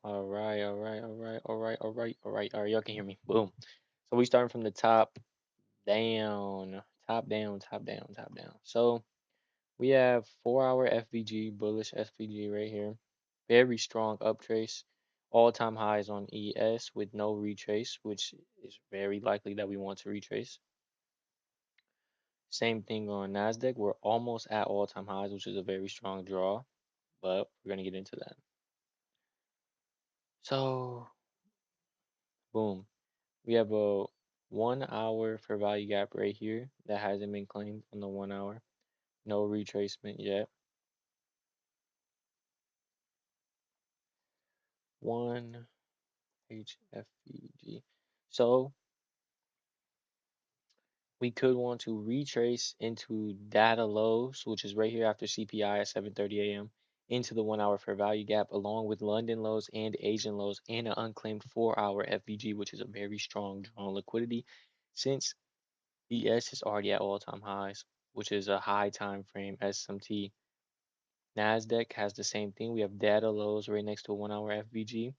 All right, all right, all right, all right, all right, all right, all right. Y'all can hear me. Boom. So we starting from the top down, top down, top down, top down. So we have 4 hour FVG, bullish FVG right here. Very strong uptrace. All-time highs on ES with no retrace, which is very likely that we want to retrace. Same thing on Nasdaq. We're almost at all-time highs, which is a very strong draw, but we're gonna get into that. So boom. We have a 1 hour for value gap right here that hasn't been claimed on the 1 hour. No retracement yet. One HFVG. So we could want to retrace into data lows, which is right here after CPI at 7:30 a.m. into the 1 hour fair value gap, along with London lows and Asian lows, and an unclaimed 4 hour FVG, which is a very strong drawn liquidity, since ES is already at all-time highs, which is a high time frame SMT. Nasdaq has the same thing. We have data lows right next to a 1 hour FVG.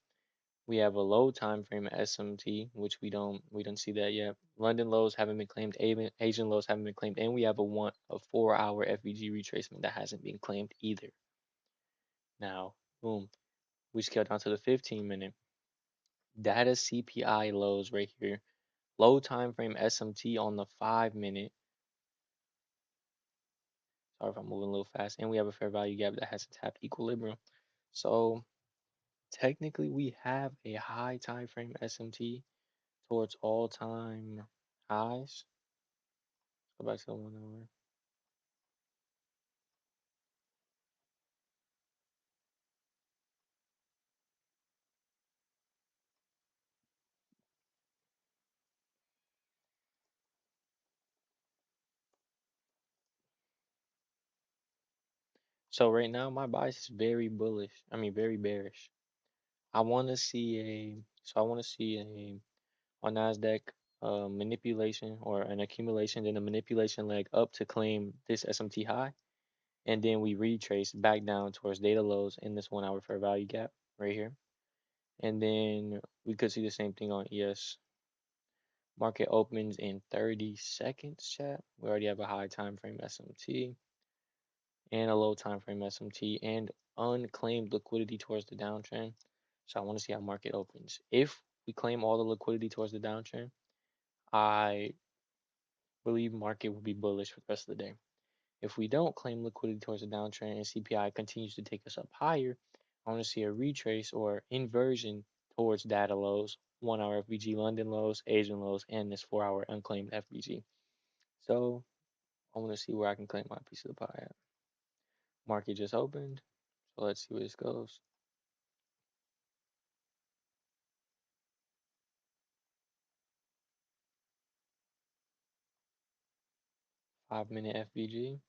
We have a low time frame SMT, which we don't see that yet. London lows haven't been claimed, Asian lows haven't been claimed, and we have a 4 hour FVG retracement that hasn't been claimed either. Now, boom, we scale down to the 15-minute. Data CPI lows right here. Low time frame SMT on the 5-minute. Sorry if I'm moving a little fast. And we have a fair value gap that hasn't tapped equilibrium. So technically, we have a high time frame SMT towards all-time highs. Go back to the 1 hour. So right now, my bias is very bullish. I mean, very bearish. I want to see a. So I want to see a on Nasdaq manipulation or an accumulation, then a manipulation leg up to claim this SMT high, and then we retrace back down towards data lows in this 1 hour fair value gap right here. And then we could see the same thing on ES. Market opens in 30 seconds, chat. We already have a high time frame SMT and a low time frame SMT and unclaimed liquidity towards the downtrend. So I want to see how market opens. If we claim all the liquidity towards the downtrend, I believe market will be bullish for the rest of the day. If we don't claim liquidity towards the downtrend and CPI continues to take us up higher, I want to see a retrace or inversion towards data lows, 1 hour FBG London lows, Asian lows, and this 4 hour unclaimed FBG. So I want to see where I can claim my piece of the pie at. Market just opened, so let's see where this goes. 5-minute FBG.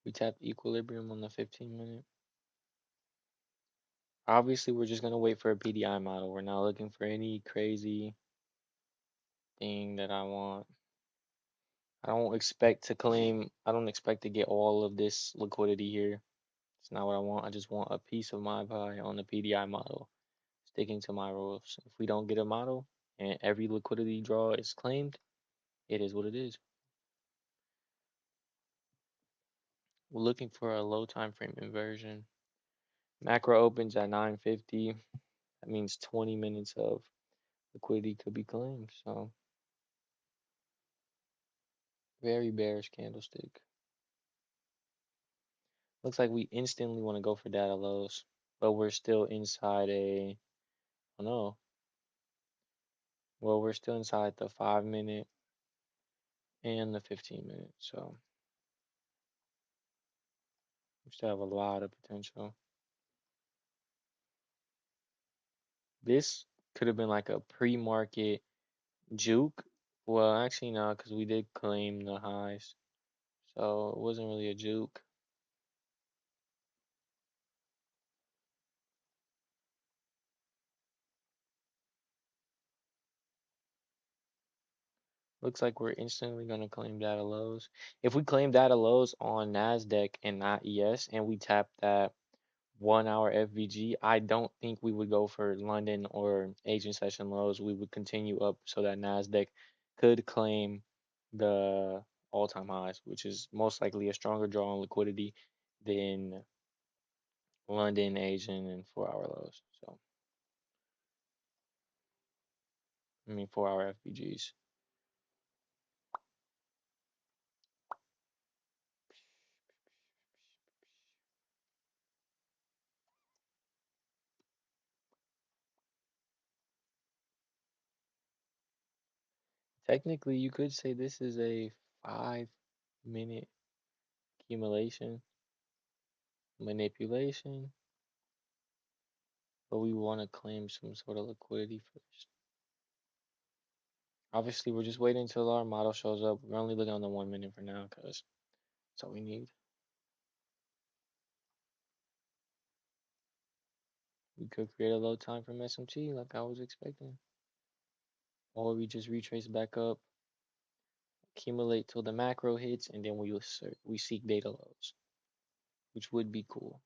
We tapped equilibrium on the 15-minute. Obviously, we're just going to wait for a PDI model. We're not looking for any crazy thing that I want. I don't expect to get all of this liquidity here. It's not what I want. I just want a piece of my pie on the PDI model, sticking to my rules. If we don't get a model and every liquidity draw is claimed, it is what it is. We're looking for a low time frame inversion. Macro opens at 9:50. That means 20 minutes of liquidity could be claimed. So very bearish candlestick. Looks like we instantly want to go for data lows, but we're still inside oh no. Well, we're still inside the 5-minute and the 15-minute. So we still have a lot of potential. This could have been like a pre-market juke. Well, actually, no, because we did claim the highs. So it wasn't really a juke. Looks like we're instantly gonna claim data lows. If we claim data lows on NASDAQ and not ES and we tap that 1 hour FVG, I don't think we would go for London or Asian session lows. We would continue up so that NASDAQ could claim the all-time highs, which is most likely a stronger draw on liquidity than London, Asian, and 4 hour lows. So, I mean, 4 hour FVGs. Technically, you could say this is a 5 minute accumulation manipulation, but we want to claim some sort of liquidity first. Obviously, we're just waiting until our model shows up. We're only looking on the 1 minute for now because that's all we need. We could create a low time from SMT like I was expecting. Or we just retrace back up, accumulate till the macro hits, and then we seek data lows, which would be cool.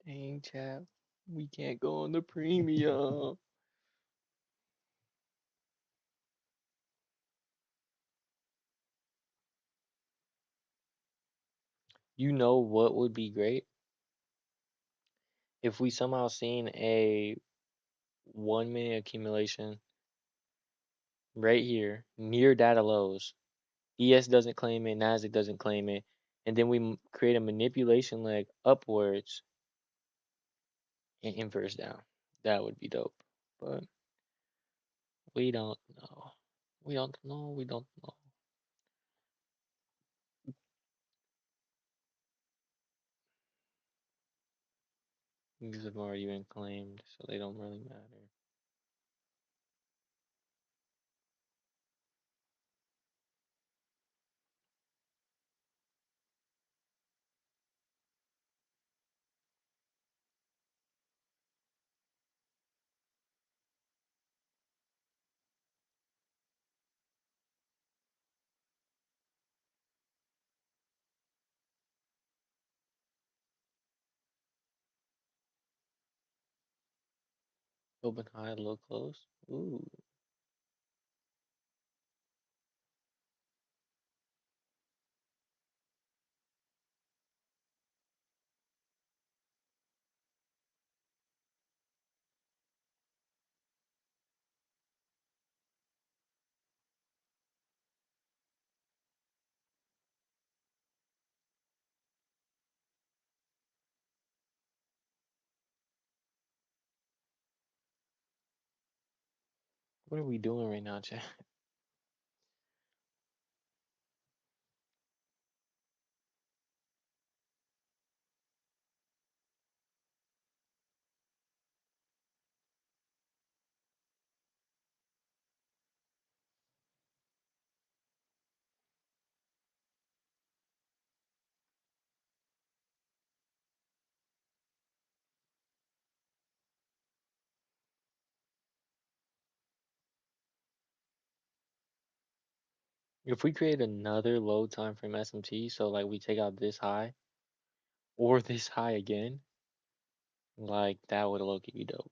Dang, chap, we can't go on the premium. You know what would be great? If we somehow seen a 1 minute accumulation right here near data lows. ES doesn't claim it, Nasdaq doesn't claim it, and then we create a manipulation leg upwards and inverse down. That would be dope. But we don't know. We don't know. We don't know. These have already been claimed, so they don't really matter. Open high, low close. Ooh. What are we doing right now, chat? If we create another low time frame SMT, so like we take out this high or this high again, like that would low key be dope.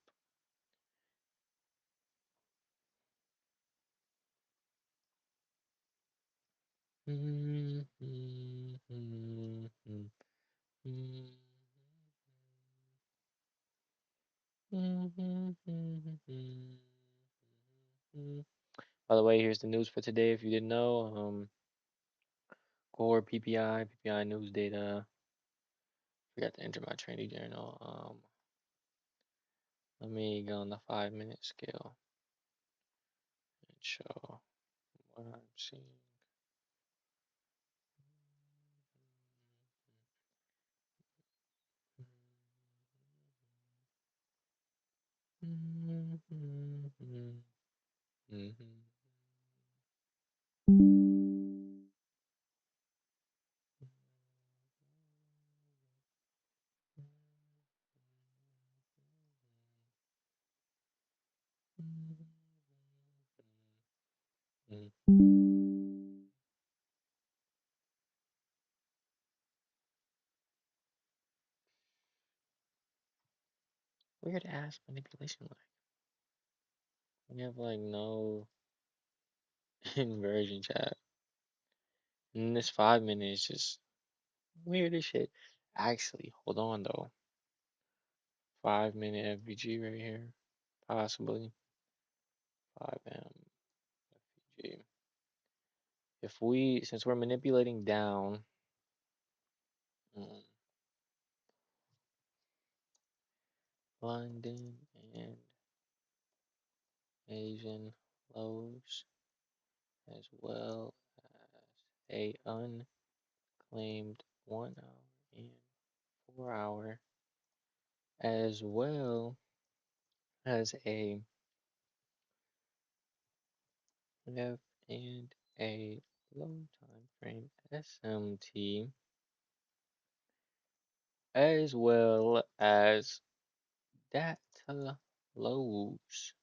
By the way, here's the news for today. If you didn't know, core PPI news data Forgot to enter my training journal. Let me go on the 5 minute scale and show what I'm seeing. Weird ass manipulation like we have like no inversion chat. And this 5 minutes just weird as shit. Actually, hold on though. 5 minute FVG right here. Possibly 5M FVG. If we, since we're manipulating down, mm, London and Asian lows, as well as a unclaimed 1 hour and 4 hour, as well as a F and a low time frame SMT, as well as data lows.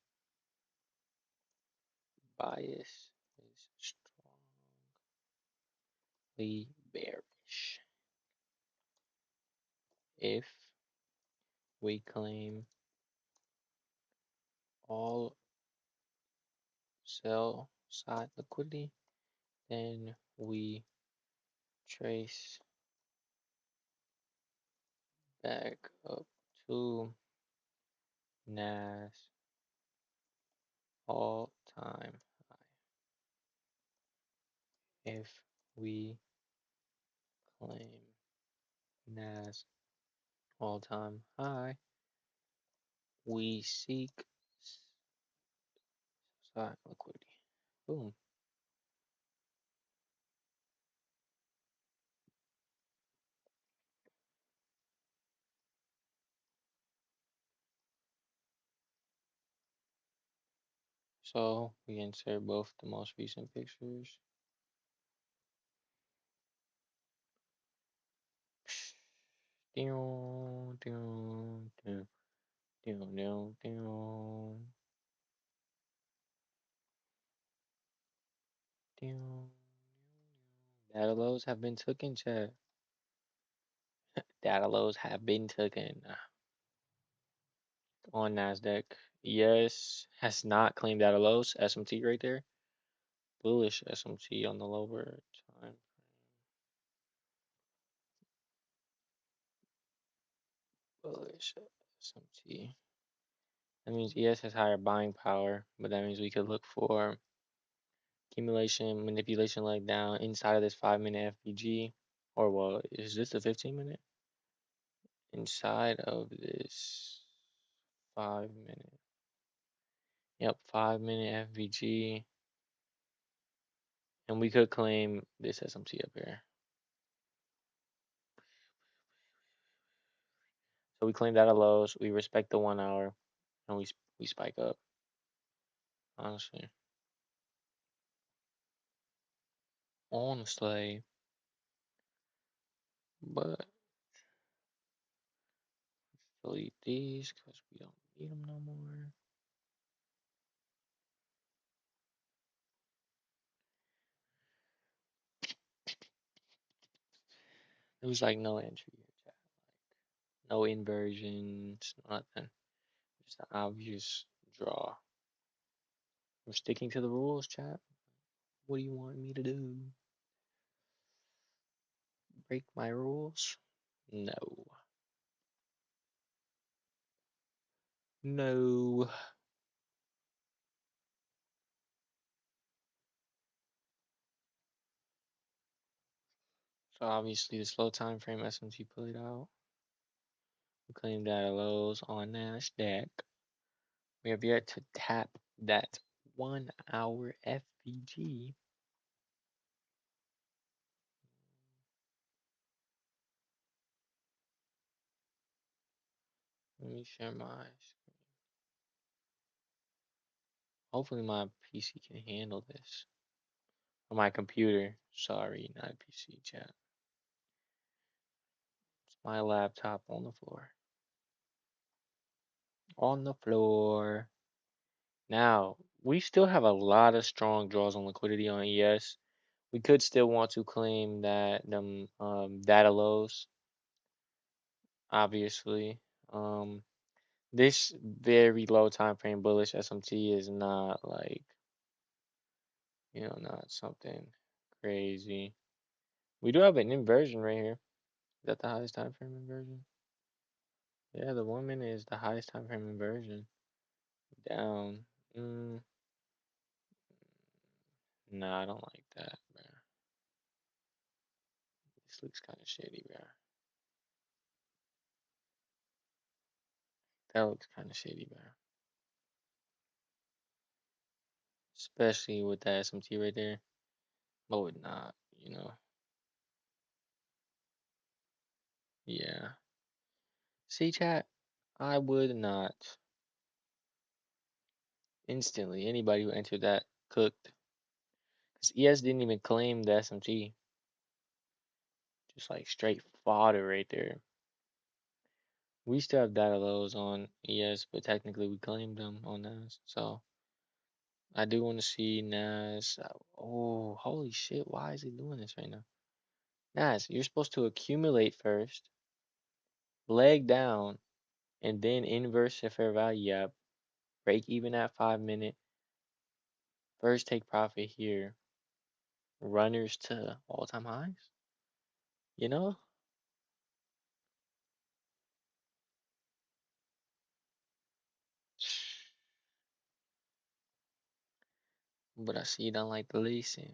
Bias is strongly bearish. If we claim all sell side liquidity, then we trace back up to NAS all time high. If we claim NAS all time high, we seek side liquidity. Boom. So we insert both the most recent pictures. Ding, ding, ding, ding, ding, ding, ding. Data lows have been taken, chat. Data lows have been taken on NASDAQ. Yes, has not claimed data lows. SMT right there. Bullish SMT on the lower time. Bullish SMT. That means ES has higher buying power, but that means we could look for accumulation, manipulation leg down inside of this 5 minute FVG. Or well, is this the 15 minute? Inside of this 5 minute. Yep, 5 minute FVG. And we could claim this SMT up here. So we claim that at lows. We respect the 1 hour, and we spike up. Honestly, honestly, but delete these because we don't need them no more. There was like no entry here, chat. Like no inversions, nothing. Just an obvious draw. We're sticking to the rules, chat. What do you want me to do? Break my rules? No. No. So obviously the slow time frame SMT played out. We claim data lows on NASDAQ. We have yet to tap that 1 hour FVG. Let me share my screen. Hopefully my PC can handle this. Or my computer. Sorry, not a PC chat. It's my laptop on the floor. On the floor. Now, we still have a lot of strong draws on liquidity on ES. We could still want to claim that them data lows, obviously. Um, this very low time frame bullish SMT is not like, not something crazy. We do have an inversion right here. Is that the highest time frame inversion? Yeah, the 1 minute is the highest time frame inversion. Down. Nah, I don't like that, bro. This looks kind of shady, bro. That looks kind of shady, bro. Especially with that SMT right there. But would not, you know. Yeah. See, chat, I would not. Instantly, anybody who entered that cooked. Because ES didn't even claim the SMT. Just like straight fodder right there. We still have data lows on ES, but technically we claimed them on NAS. So I do want to see NAS. Oh, holy shit. Why is it doing this right now? NAS, you're supposed to accumulate first, leg down, and then inverse your fair value gap. Break even at 5 minute. First take profit here. Runners to all time highs. You know? But I see you don't like the leasing.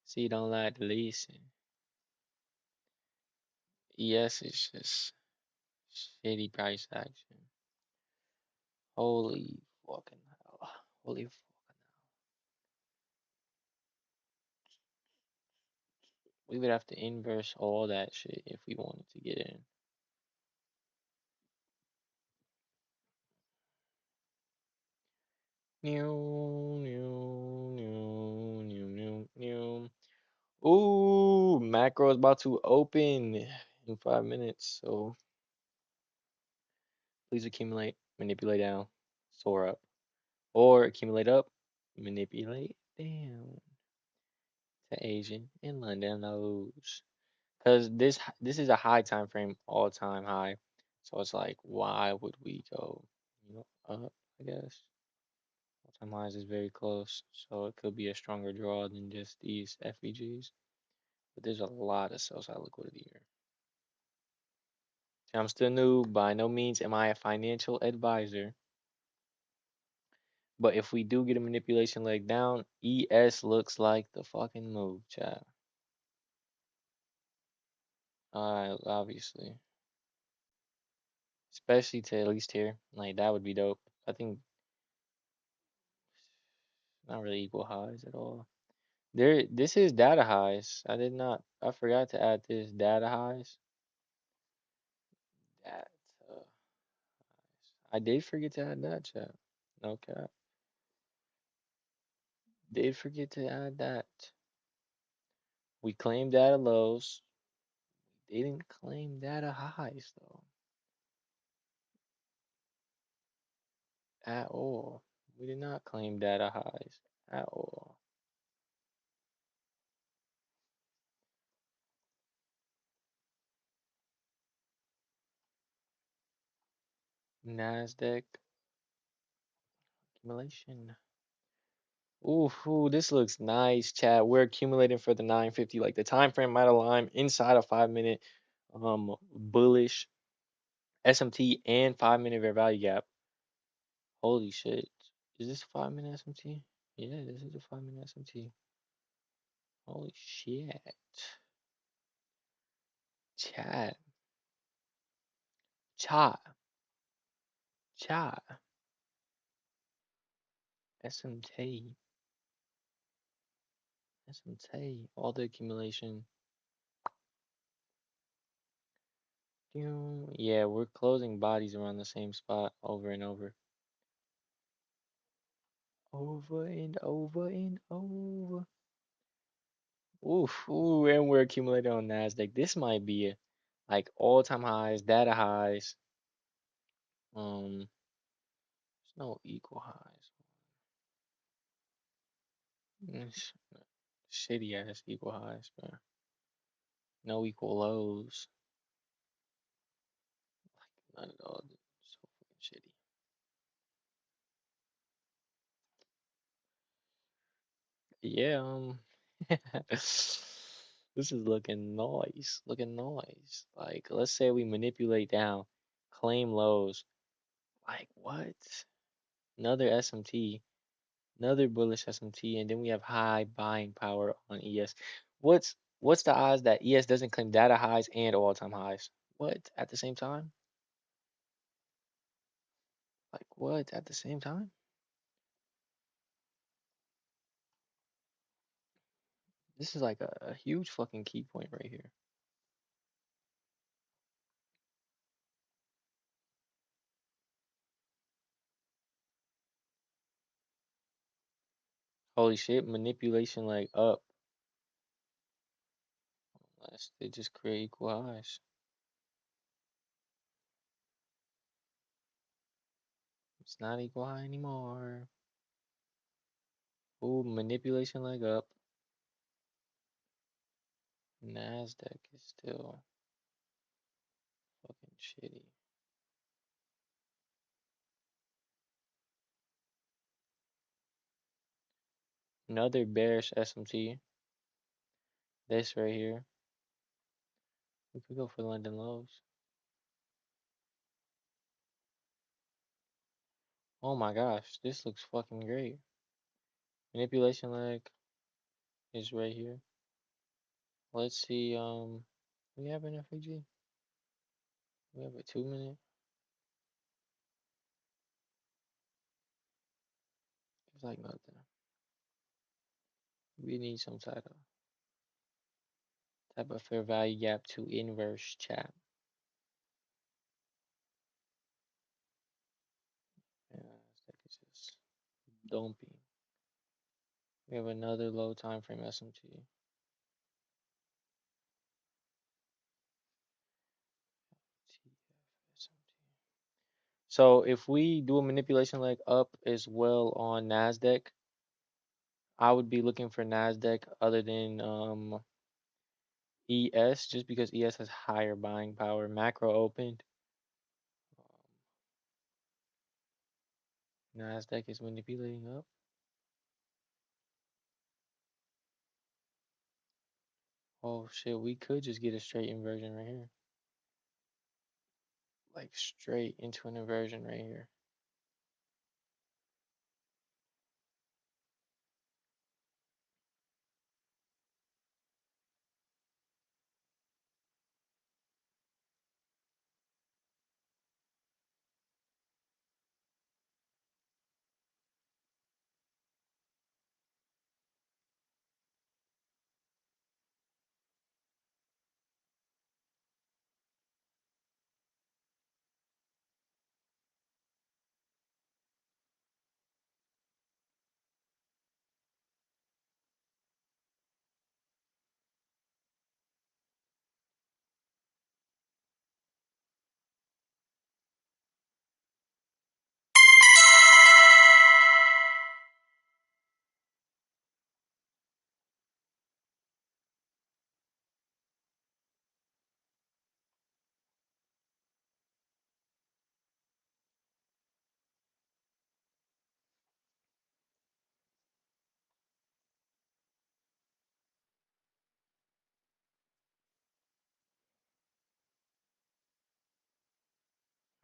See you don't like the leasing. Yes, it's just shitty price action. Holy fucking hell. Holy fucking We would have to inverse all that shit if we wanted to get in. New, new, new, new, new, new. Ooh, macro is about to open in 5 minutes. So please accumulate, manipulate down, soar up, or accumulate up, manipulate down to Asian and London lows. Because this is a high time frame, all time high. So it's like, why would we go, up? I guess all time highs is very close, so it could be a stronger draw than just these FVGs. But there's a lot of sell side liquidity here. I'm still new. By no means am I a financial advisor. But if we do get a manipulation leg down, ES looks like the fucking move, chat. Obviously. Especially to at least here. Like, that would be dope. I think not really equal highs at all. This is data highs. I forgot to add this data highs. Data highs. I did forget to add that, chat. No cap. Did forget to add that. We claimed data lows. Didn't claim data highs though. At all. We did not claim data highs at all. NASDAQ accumulation. Ooh, this looks nice, chat. We're accumulating for the 950. Like the time frame might align inside a 5 minute bullish SMT and 5 minute fair value gap. Holy shit. Is this a 5 minute SMT? Yeah, this is a 5 minute SMT. Holy shit. Chat. Cha, cha, SMT, SMT, all the accumulation. Yeah, we're closing bodies around the same spot over and over. Over and over and over. Oof, ooh, and we're accumulating on NASDAQ. This might be like all-time highs, data highs. There's no equal highs. It's shitty ass equal highs, bro. No equal lows. Not at all. Dude. So fucking shitty. Yeah, this is looking nice. Looking nice. Like, let's say we manipulate down, claim lows. Like, what? Another SMT, another bullish SMT, and then we have high buying power on ES. What's the odds that ES doesn't claim data highs and all-time highs? What? At the same time? Like, what? At the same time? This is like a huge fucking key point right here. Holy shit, manipulation like up. Unless they just create equal highs. It's not equal high anymore. Ooh, manipulation leg up. Nasdaq is still fucking shitty. Another bearish SMT. This right here. We could go for London lows. Oh my gosh, this looks fucking great. Manipulation leg is right here. Let's see, we have an FAG. We have a 2 minute. It's like nothing. We need some type of fair value gap to inverse chat. Yeah, Nasdaq is just dumping. We have another low time frame SMT. So if we do a manipulation leg up as well on Nasdaq, I would be looking for Nasdaq other than ES just because ES has higher buying power. Macro opened. Nasdaq is manipulating up. Oh shit, we could just get a straight inversion right here. Like straight into an inversion right here.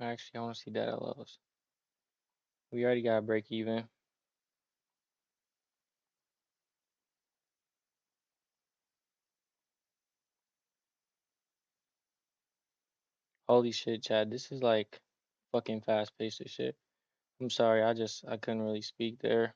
Actually, I want to see data lows. We already got a break even. Holy shit, Chad. This is like fucking fast paced as shit. I'm sorry, I couldn't really speak there.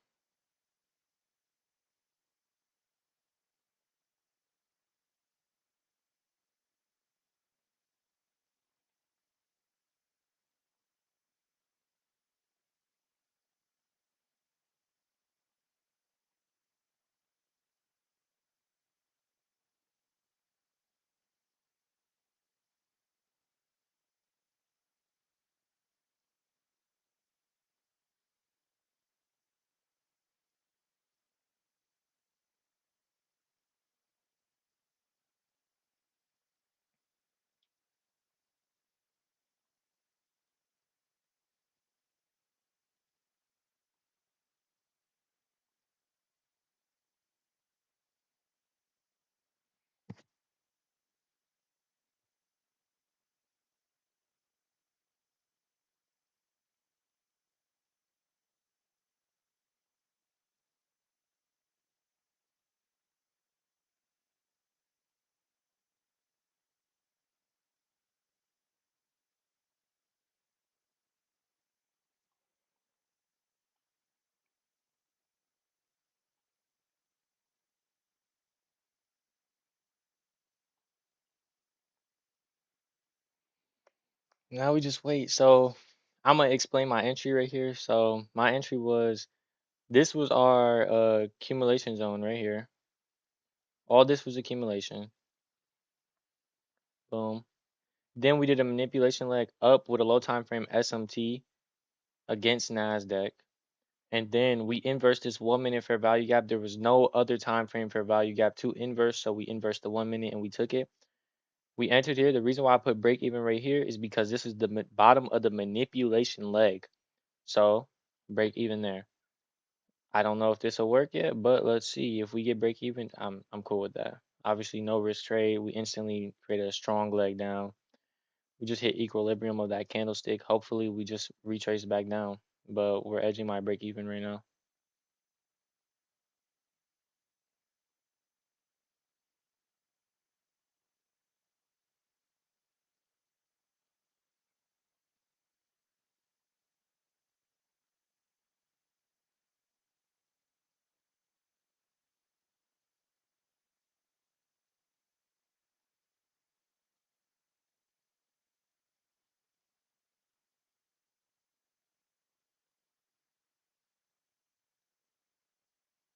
Now we just wait. So I'm gonna explain my entry right here. So my entry was this was our accumulation zone right here. All this was accumulation. Boom. Then we did a manipulation leg up with a low time frame SMT against Nasdaq. And then we inversed this 1 minute fair value gap. There was no other time frame fair value gap to inverse, so we inversed the 1 minute and we took it. We entered here. The reason why I put break even right here is because this is the bottom of the manipulation leg. So break even there. I don't know if this will work yet, but let's see. If we get break even, I'm cool with that. Obviously, no risk trade. We instantly created a strong leg down. We just hit equilibrium of that candlestick. Hopefully, we just retrace back down. But we're edging my break even right now.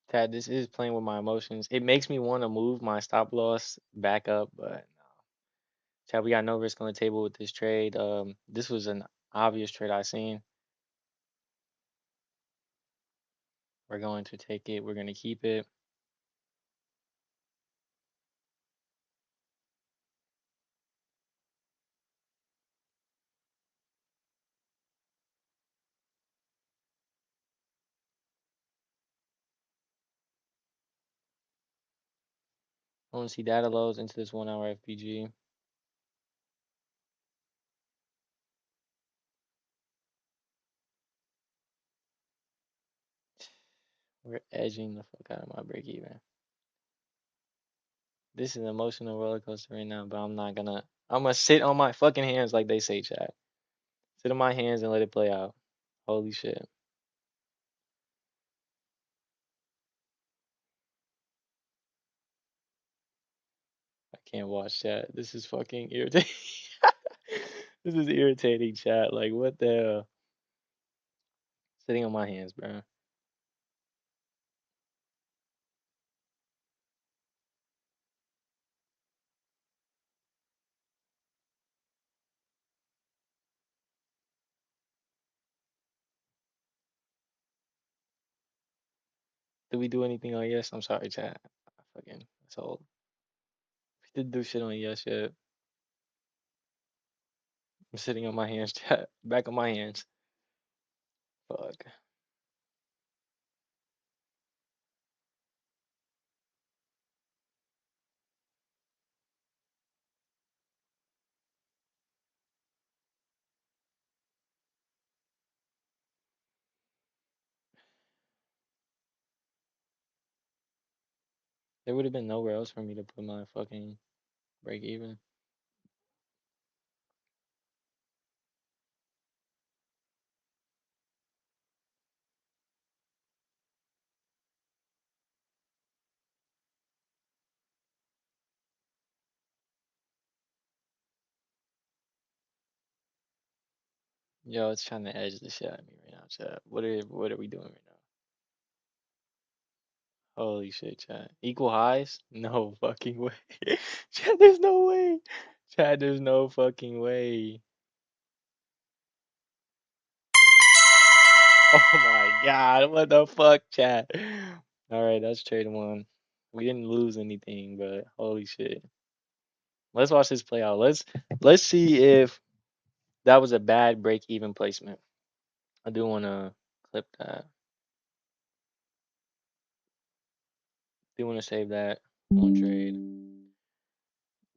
Tad, this is playing with my emotions. It makes me want to move my stop loss back up, but Chad, we got no risk on the table with this trade. This was an obvious trade I seen. We're going to take it. We're going to keep it. I want to see data lows into this 1 hour FPG. We're edging the fuck out of my break even. This is an emotional roller coaster right now, but I'm gonna sit on my fucking hands like they say, chat. Sit on my hands and let it play out. Holy shit. I can't watch chat. This is fucking irritating. This is irritating, chat. Like, what the hell? Sitting on my hands, bro. Did we do anything on yes? I'm sorry, chat. I fucking, that's old. We did do shit on yes yet. I'm sitting on my hands, chat. Back on my hands. Fuck. There would have been nowhere else for me to put my fucking break even. Yo, it's trying to edge the shit out of me right now, chat. What are we doing right now? Holy shit, chat. Equal highs? No fucking way. Chat, there's no way. Chat, there's no fucking way. Oh my god, what the fuck, chat? Alright, that's trade one. We didn't lose anything, but holy shit. Let's watch this play out. Let's see if that was a bad break even placement. I do wanna clip that. Do wanna save that one trade.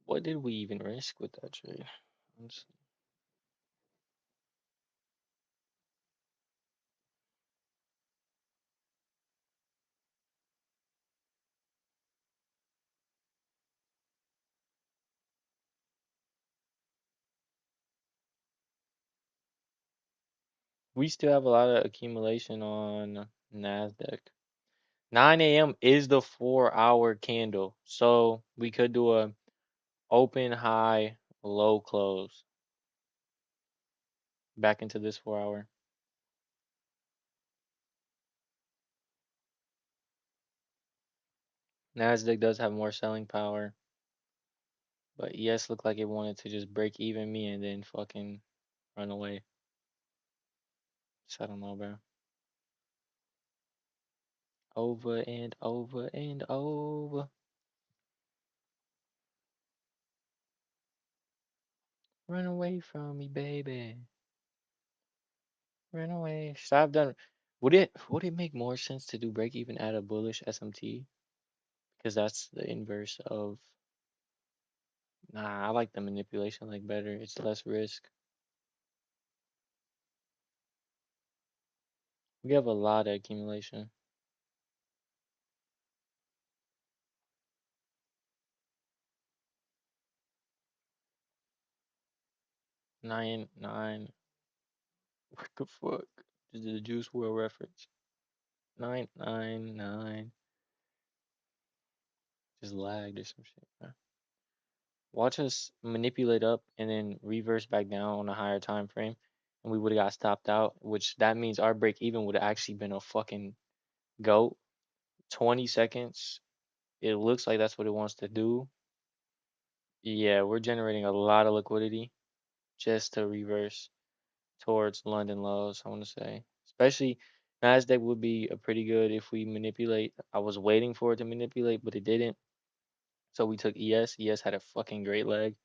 What did we even risk with that trade? Let's We still have a lot of accumulation on NASDAQ. 9 a.m. is the 4 hour candle. So we could do a open, high, low close back into this 4 hour. NASDAQ does have more selling power, but ES looked like it wanted to just break even me and then fucking run away. So I don't know, bro. Over and over and over. Run away from me, baby. Run away. Should I have done? Would it make more sense to do break even at a bullish SMT? Because that's the inverse of. Nah, I like the manipulation like better. It's less risk. We have a lot of accumulation. Nine nine. What the fuck? This is the Juice World reference. 999. Just lagged or some shit, bro. Watch us manipulate up and then reverse back down on a higher time frame, and we would have got stopped out. Which that means our break even would have actually been a fucking goat. 20 seconds. It looks like that's what it wants to do. Yeah, we're generating a lot of liquidity just to reverse towards London lows, I want to say. Especially Nasdaq would be a pretty good if we manipulate. I was waiting for it to manipulate, but it didn't. So we took ES. ES had a fucking great leg.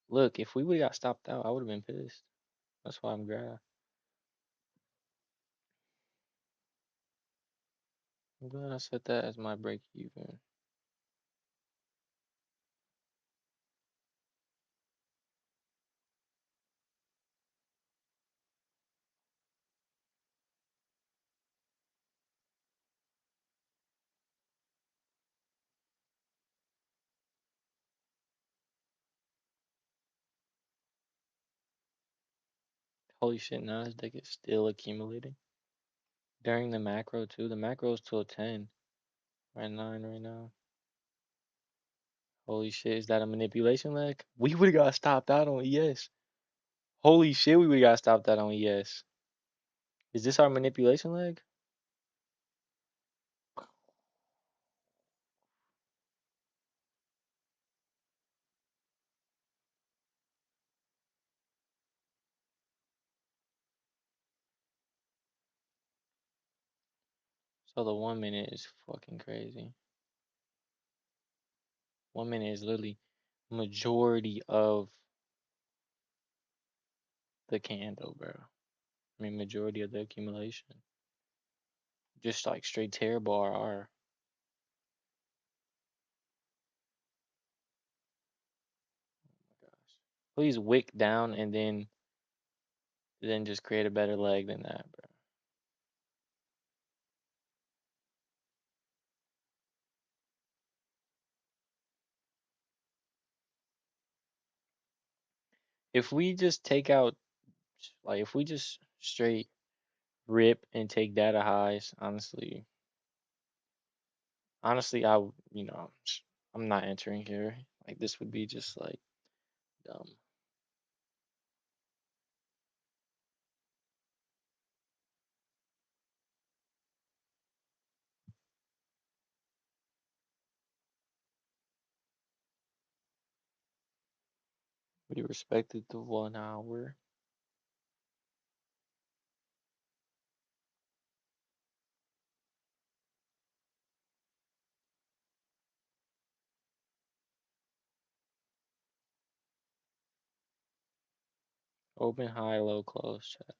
Look, if we would have got stopped out, I would have been pissed. That's why I'm glad. I'm glad I set that as my break even. Holy shit, Nasdaq is still accumulating. During the macro too. The macro is till 10. Right 9 right now. Holy shit, is that a manipulation leg? We would have got stopped out on ES. Holy shit, we would have got stopped out on ES. Is this our manipulation leg? So the 1 minute is fucking crazy. 1 minute is literally majority of the candle, bro. I mean, majority of the accumulation. Just like straight terrible RR. Gosh. Please wick down and then just create a better leg than that, bro. If we just take out, like, if we just straight rip and take data highs, honestly, I'm not entering here. Like, this would be just like dumb. We respected the 1 hour. Open, high, low, close, chat.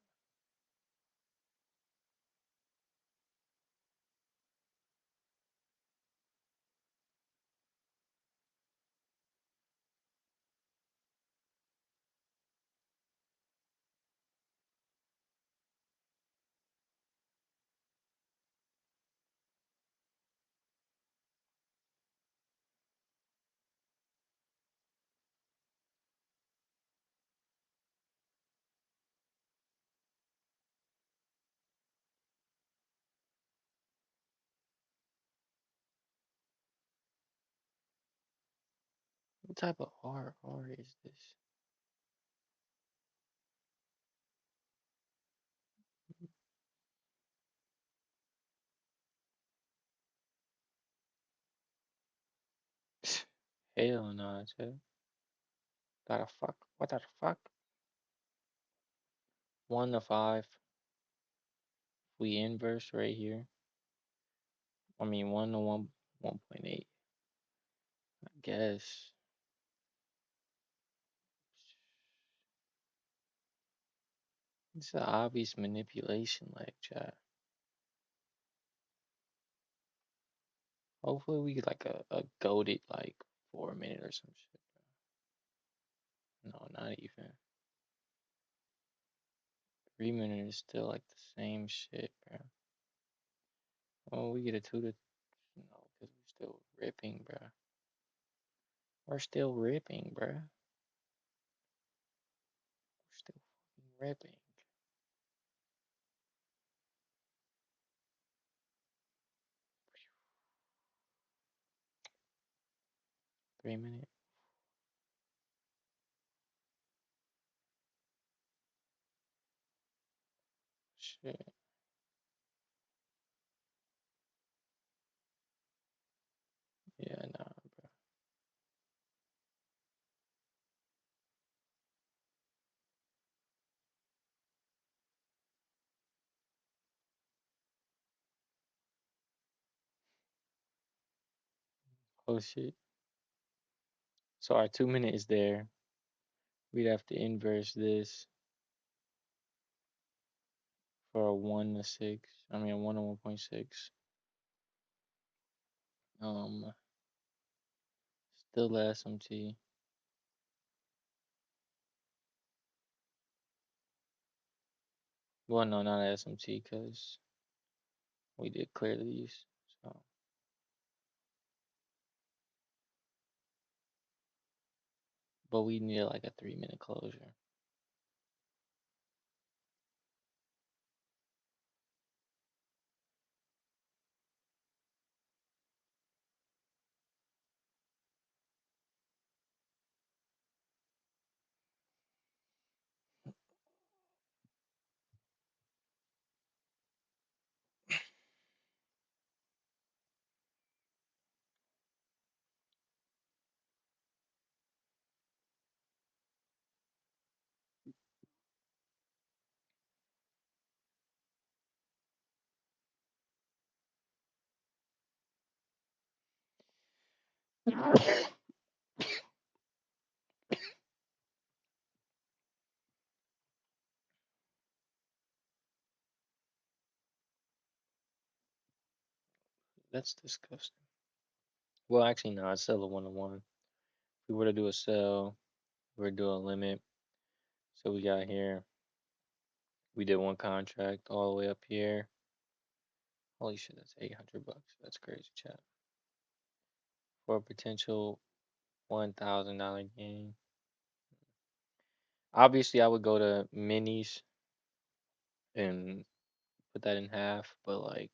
What type of R is this? Hell no, chat. What the fuck? What the fuck? 1 to 5. We inverse right here. I mean 1 to 1.8. I guess. It's an obvious manipulation, like chat. Hopefully we get like a goaded like 4 minute or some shit. No, not even. 3 minute is still like the same shit, bro. Oh, we get a 2 to no, because we're still ripping, bro. We're still ripping, bro. We're still fucking ripping. 3 minute. Shit. Yeah, nah, bro. Oh shit. So our 2 minute is there. We'd have to inverse this for a 1 to 6. I mean a 1 to 1.6. Um, still the SMT. Well, no, not SMT, because we did clear these. So, but we need like a 3 minute closure. That's disgusting. Well, actually, no, it's still a 1 to 1. If we were to do a sell, we're doing a limit. So we got here, we did one contract all the way up here. Holy shit, that's $800. That's crazy, chat. For a potential $1,000 gain. Obviously, I would go to minis and put that in half, but like,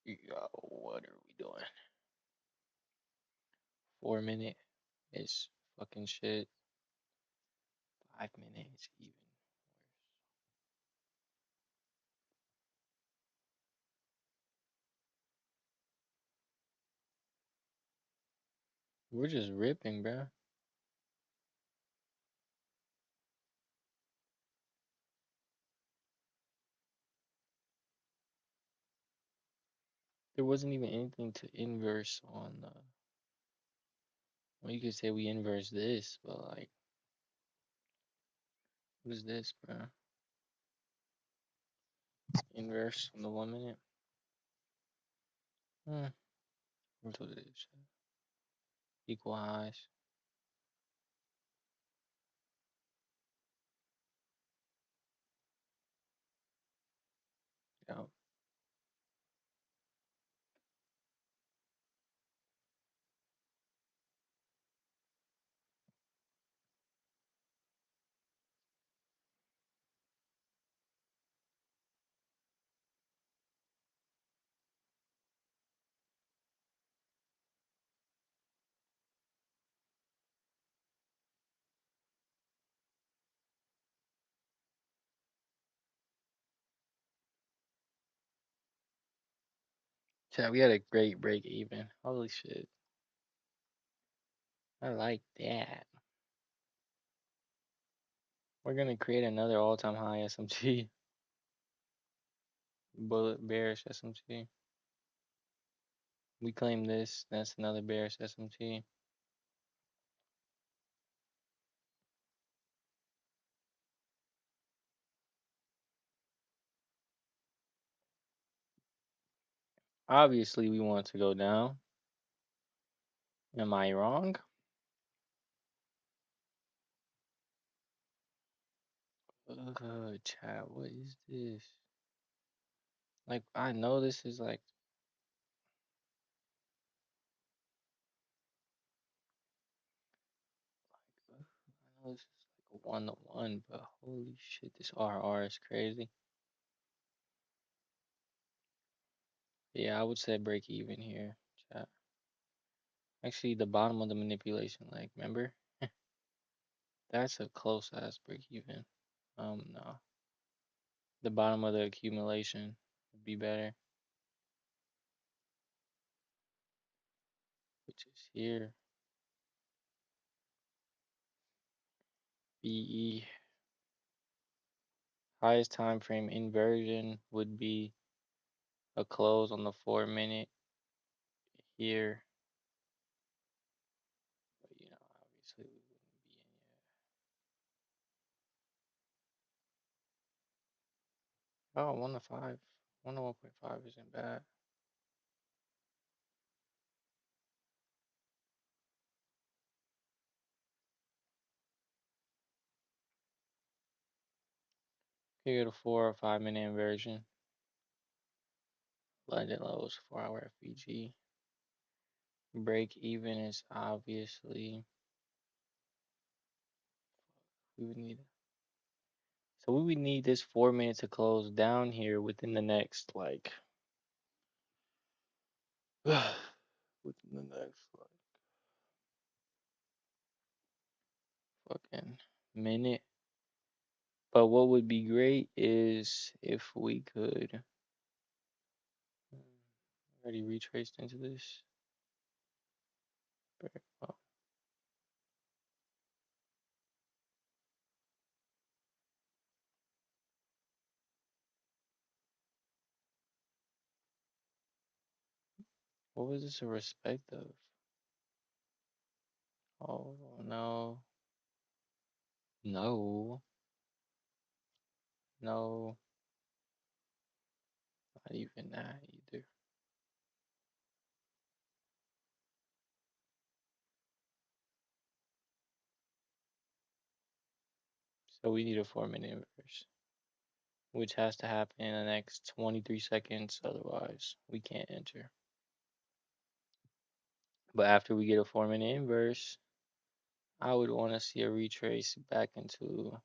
yo, what are we doing? 4 minute is fucking shit. 5 minute is even worse. We're just ripping, bro. There wasn't even anything to inverse on. Well, you could say we inverse this, but like, what is this, bro? Inverse on the 1 minute. Hmm. What's what it is? Equal highs. Yeah. Yeah, we had a great break even. Holy shit. I like that. We're gonna create another all-time high SMT. Bullet bearish SMT. We claim this. That's another bearish SMT. Obviously, we want to go down. Am I wrong? Chat, what is this? Like, I know this is like, I know this is like a 1-to-1, but holy shit, this RR is crazy. Yeah, I would say break even here, chat. Actually, the bottom of the manipulation, like, remember? That's a close ass break even. No. The bottom of the accumulation would be better, which is here. BE. Highest time frame inversion would be a close on the 4 minute here. But obviously we wouldn't be in yet. Oh, 1 to 5. 1 to 1.5 isn't bad. Here go to 4 or 5 minute inversion. London lows, 4 hour FVG. Break even is obviously we would need. So we would need this 4 minute to close down here within the next within the next fucking minute. But what would be great is if we could already retraced into this. Very well. What was this a respect of? Oh no. No. No. Not even that either. So we need a 4 minute inverse, which has to happen in the next 23 seconds, otherwise we can't enter. But after we get a 4 minute inverse, I would want to see a retrace back into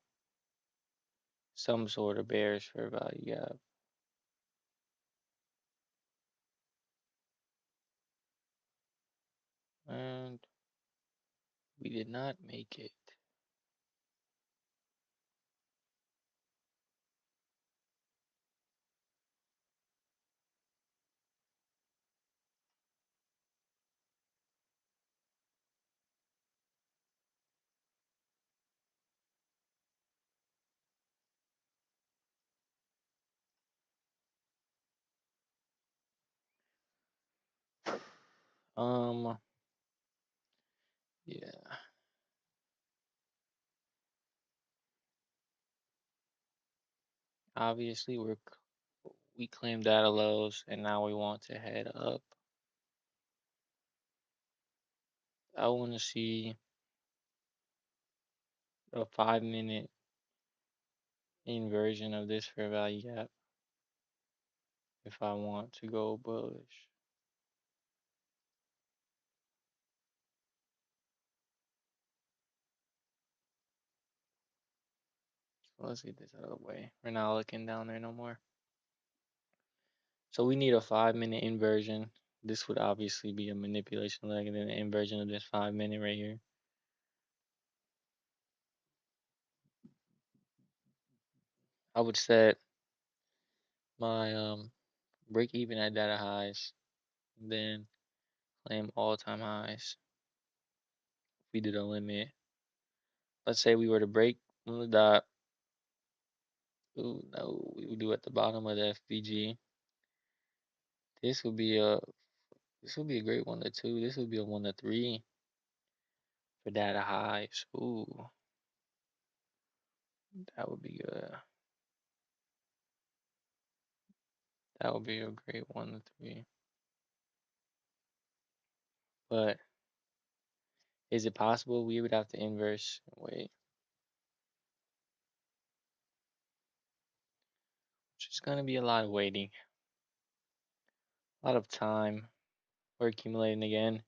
some sort of bearish fair value gap. And we did not make it. Um, yeah. Obviously, we claimed data lows, and now we want to head up. I want to see a 5 minute inversion of this fair value gap if I want to go bullish. So let's get this out of the way. We're not looking down there no more. So we need a 5 minute inversion. This would obviously be a manipulation leg and then an inversion of this 5 minute right here. I would set my break even at data highs, then claim all time highs. If we did a limit, let's say we were to break on the dot. Ooh, no, we would do at the bottom of the FVG. This would be a great 1 to 2. This would be a 1 to 3 for data highs. Ooh, that would be good. That would be a great 1 to 3. But is it possible we would have to inverse? Wait, it's just gonna be a lot of waiting, a lot of time. We're accumulating again.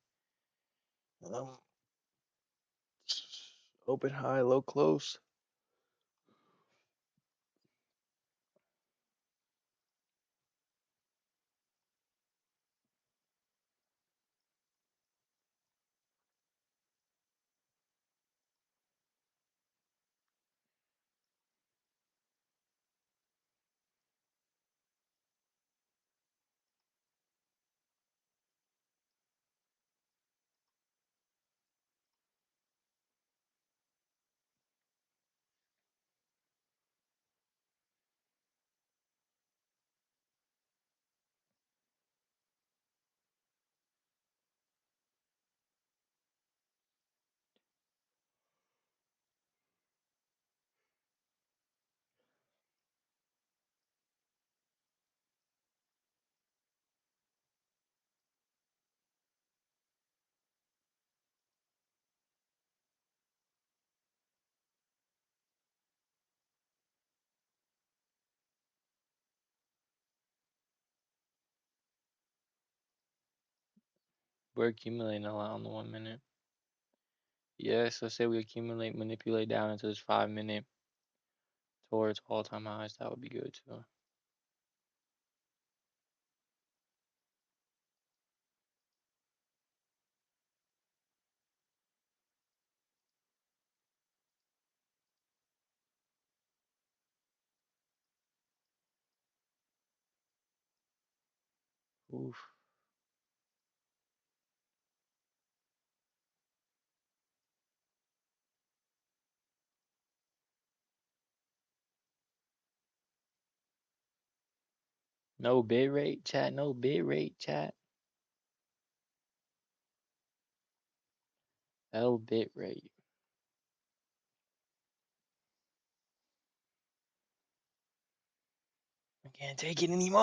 Um, Open high, low close. We're accumulating a lot on the 1 minute. Yes, let's say we accumulate, manipulate down into this 5 minute towards all time highs. That would be good too. Oof. No bit rate chat. No bit rate chat. No bit rate. I can't take it anymore.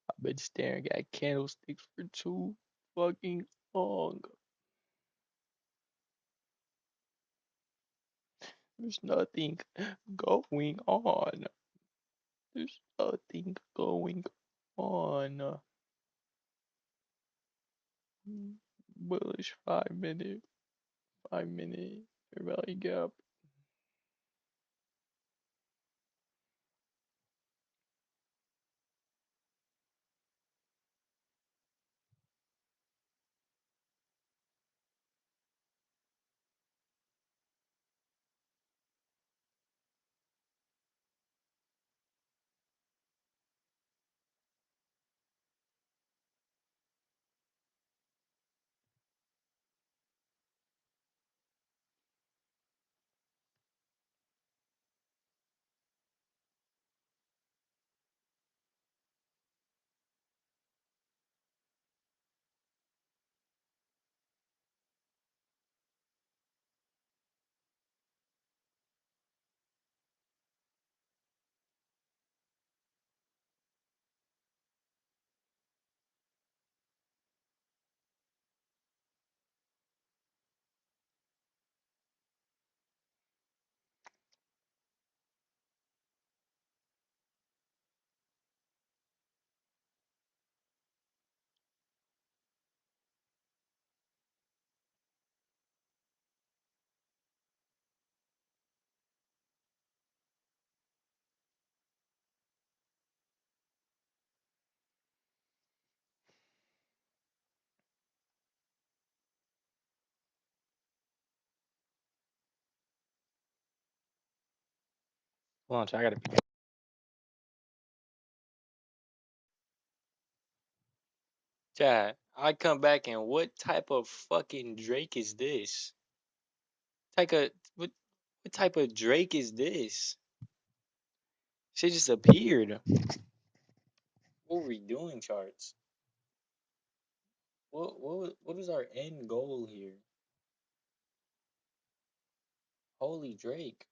I've been staring at candlesticks for too fucking long. There's nothing going on. There's nothing going on. Bullish 5 minute, 5 minute fair value gap. Hold on, chat, I gotta. Chat, I come back and what type of fucking Drake is this? Type of what type of Drake is this? Shit just appeared. What were we doing, charts? What is our end goal here? Holy Drake,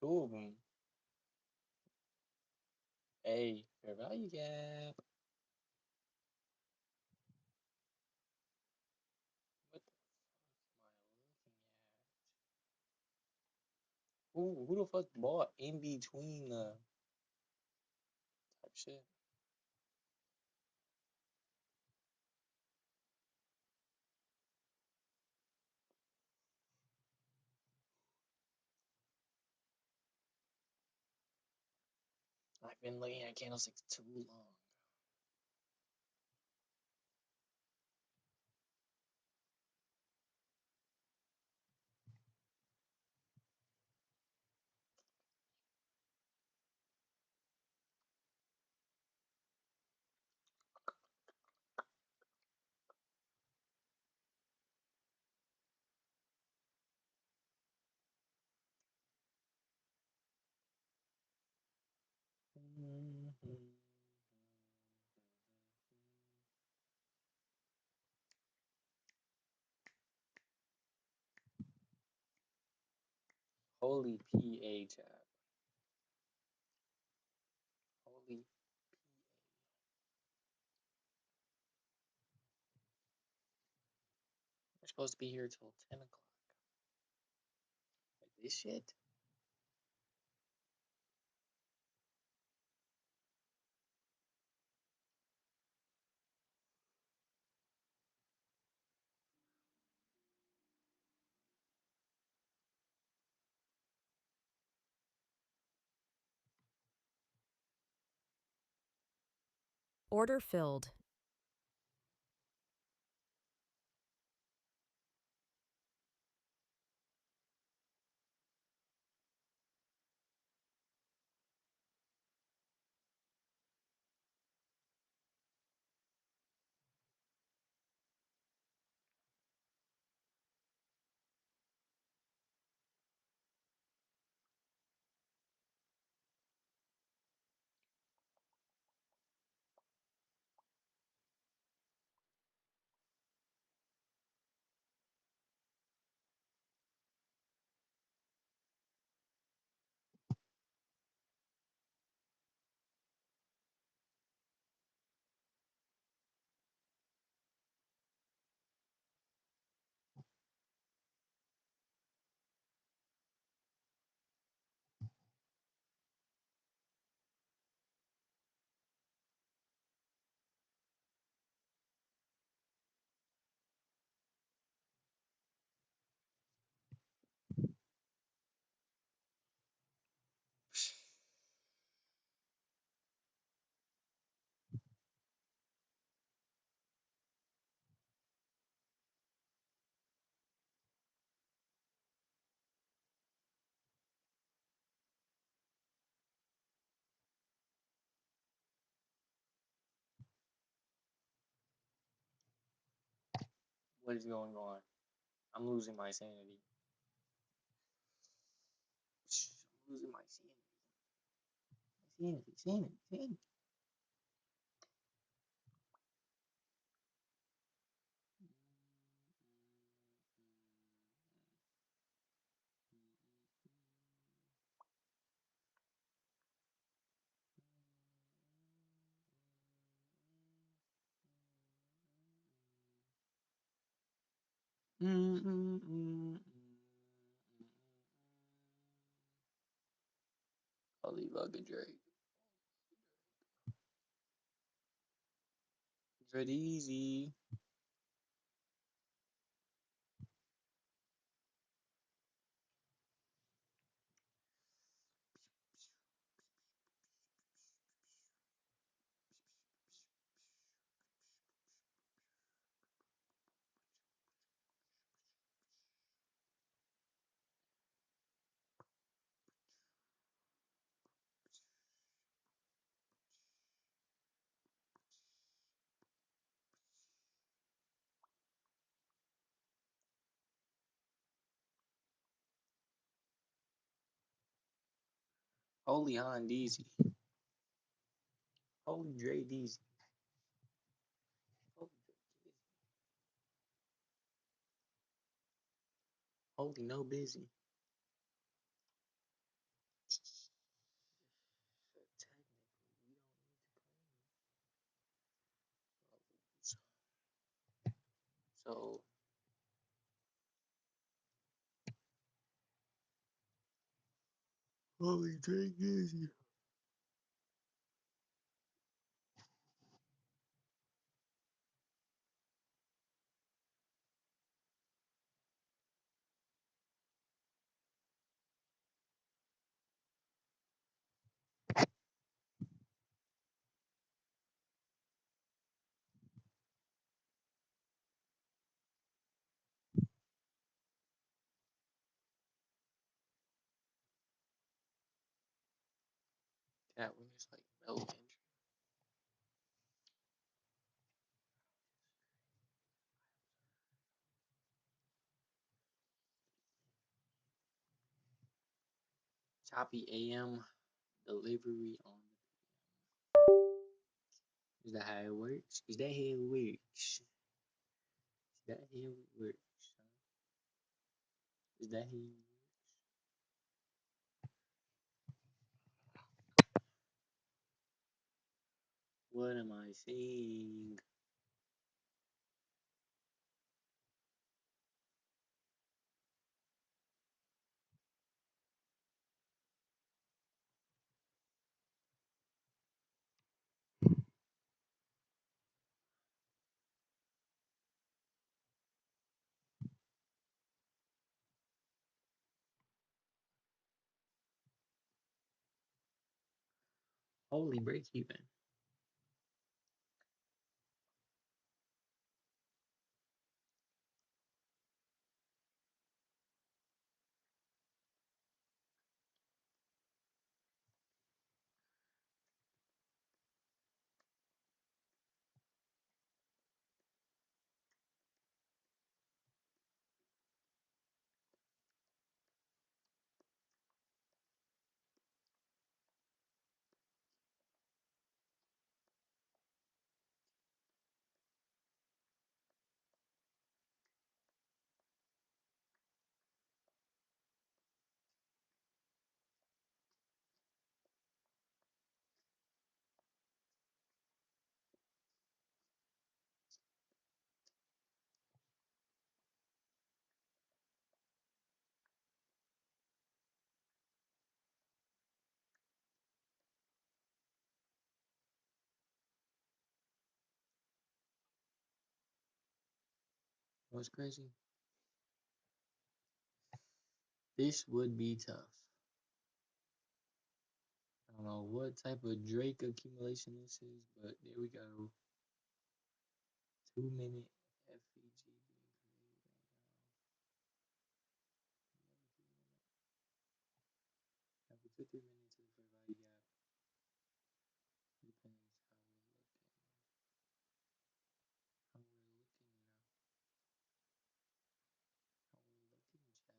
two of them. Hey, fair value gap. What the fuck am I looking at? Who the fuck bought in between the type shit? I've been looking at candlesticks too long. Holy PA chat. Holy We're supposed to be here till 10 o'clock. Like this shit? Order filled. What is going on? I'm losing my sanity. I'm losing my sanity. Sanity. Holy fucking Drake. Dread easy. Holy Han Deezy. Holy Dre Deezy. Holy Dre Deezy. Holy No Busy. So technically, we don't need to claim it. So holy Dre Deezy. That one is like no entry. Choppy AM delivery on the PM. Is that how it works? Is that how it works? Is that how it works? Huh? Is that how it works? What am I saying? Holy break even. What's crazy? This would be tough. I don't know what type of Drake accumulation this is, but there we go. 2 minute FEG being created right now. Another 2 minute. Now we took 3 minutes to the first value gap. Depends how we're looking. How we're looking now. How we're looking, chat.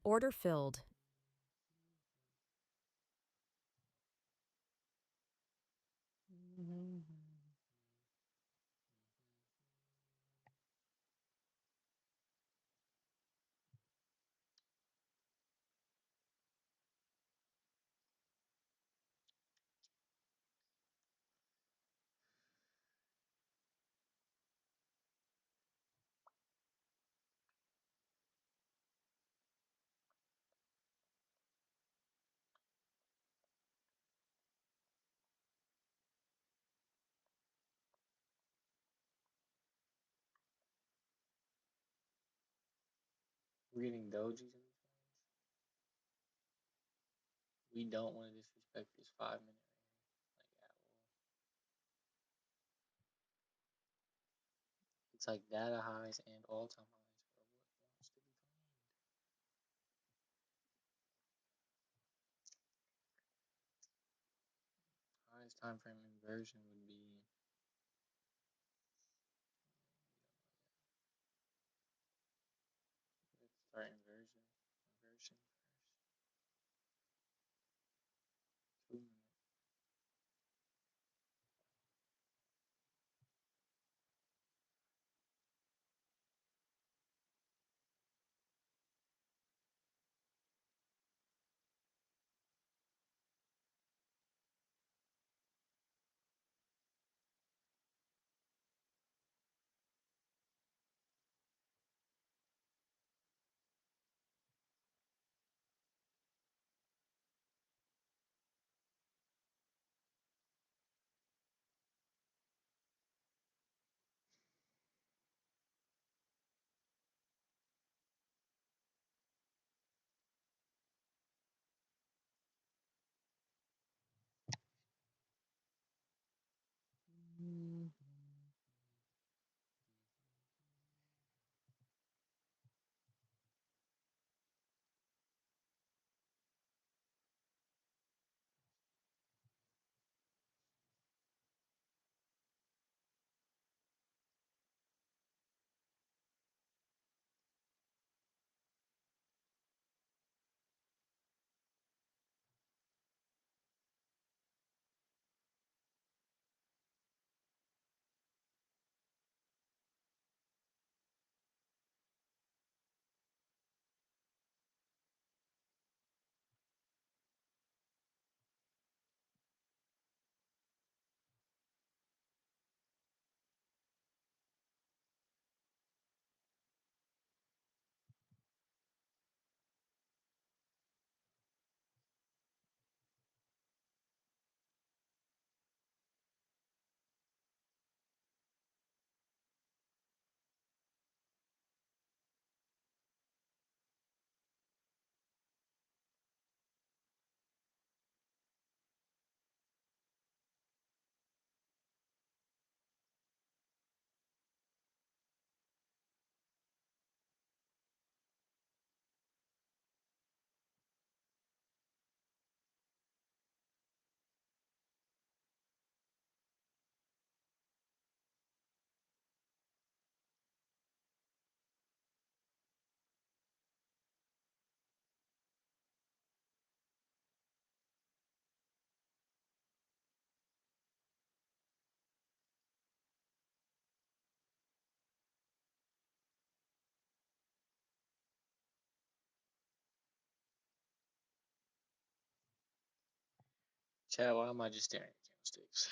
Order filled. We're getting dojis in this range. We don't want to disrespect this 5 minute range, like at all. It's like data highs and all time highs for what wants to be claimed. Highest time frame inversion would be. Let's start inversion first. 2 minutes. Chad, why am I just staring at candlesticks?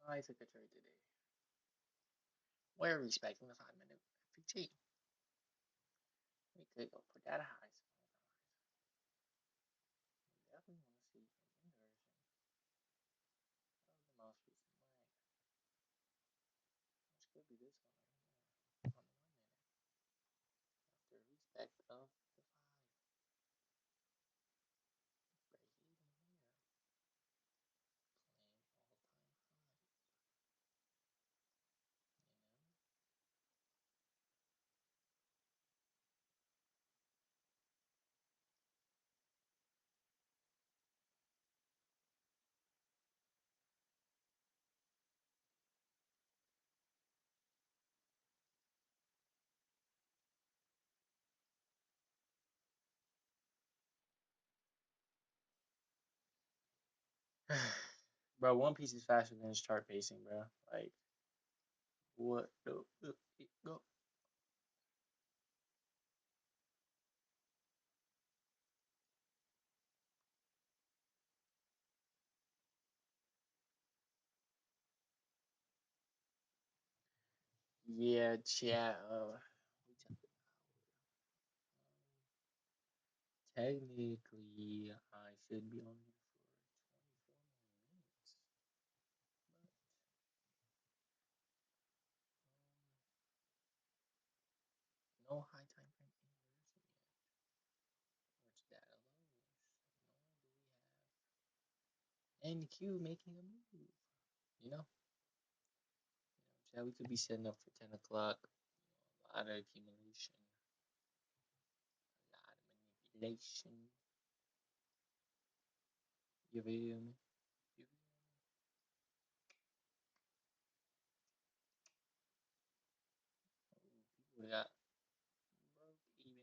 I took a trade today. We're respecting the 5 minute FPT. We could go for data highs. We definitely want to see an inversion of the most recent leg, which could be this one right here on the 1 minute. After respect of the 5, break even here. Claim all time high. You know? Bro, One Piece is faster than its chart pacing, bro. Like, what the go? Yeah, chat. Technically, I should be on here for 24 more minutes, but no high time frame inversion yet. Where's data lows? Nor do we have NQ making a move. You know, chat. We could be setting up for 10 o'clock. A lot of accumulation, a lot of manipulation. You feel me? You feel me? Oh, people got broke even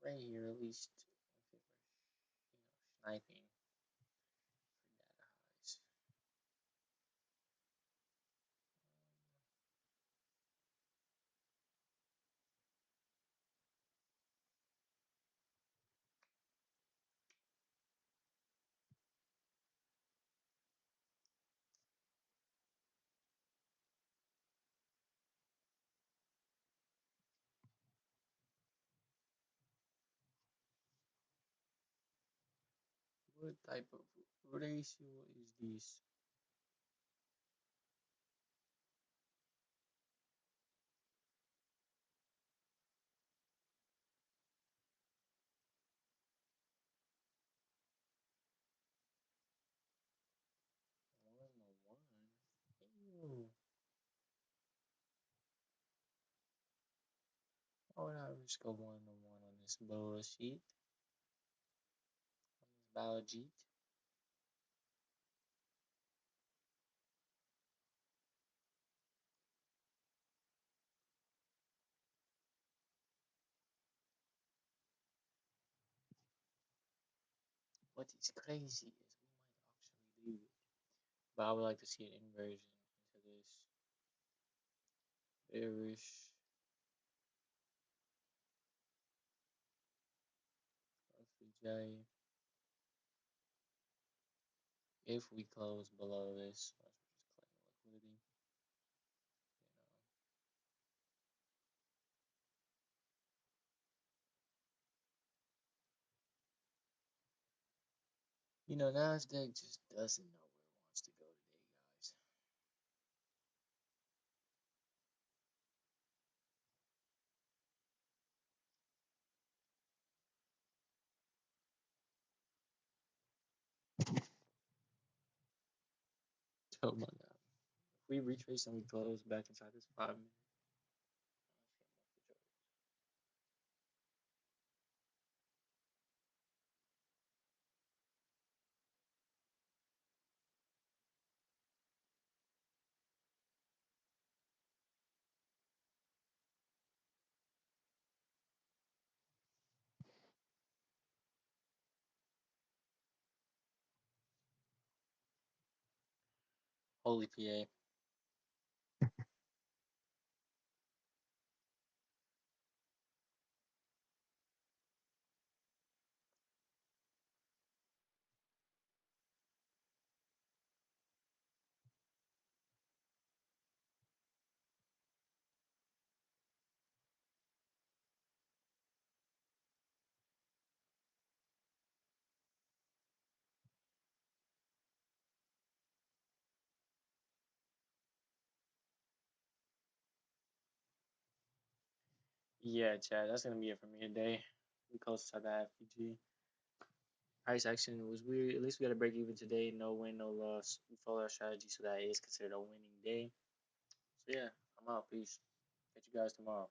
right here at least if it were sniping for data highs. What type of ratio is this? 1 on 1? Ew. Why would I risk a 1 on 1 on this bullshit? On this biology? What is crazy is we might actually do it. But I would like to see an inversion into this bearish FVJ. If we close below this, let's just claim liquidity. Nasdaq just doesn't know where it wants to go today, guys. Oh my god. If we retrace and we close back inside this 5 minute, holy PA. Yeah, Chad, that's gonna be it for me today. We close to the FPG. Price action was weird. At least we got a break even today. No win, no loss. We followed our strategy, so that is considered a winning day. So yeah, I'm out. Peace. Catch you guys tomorrow.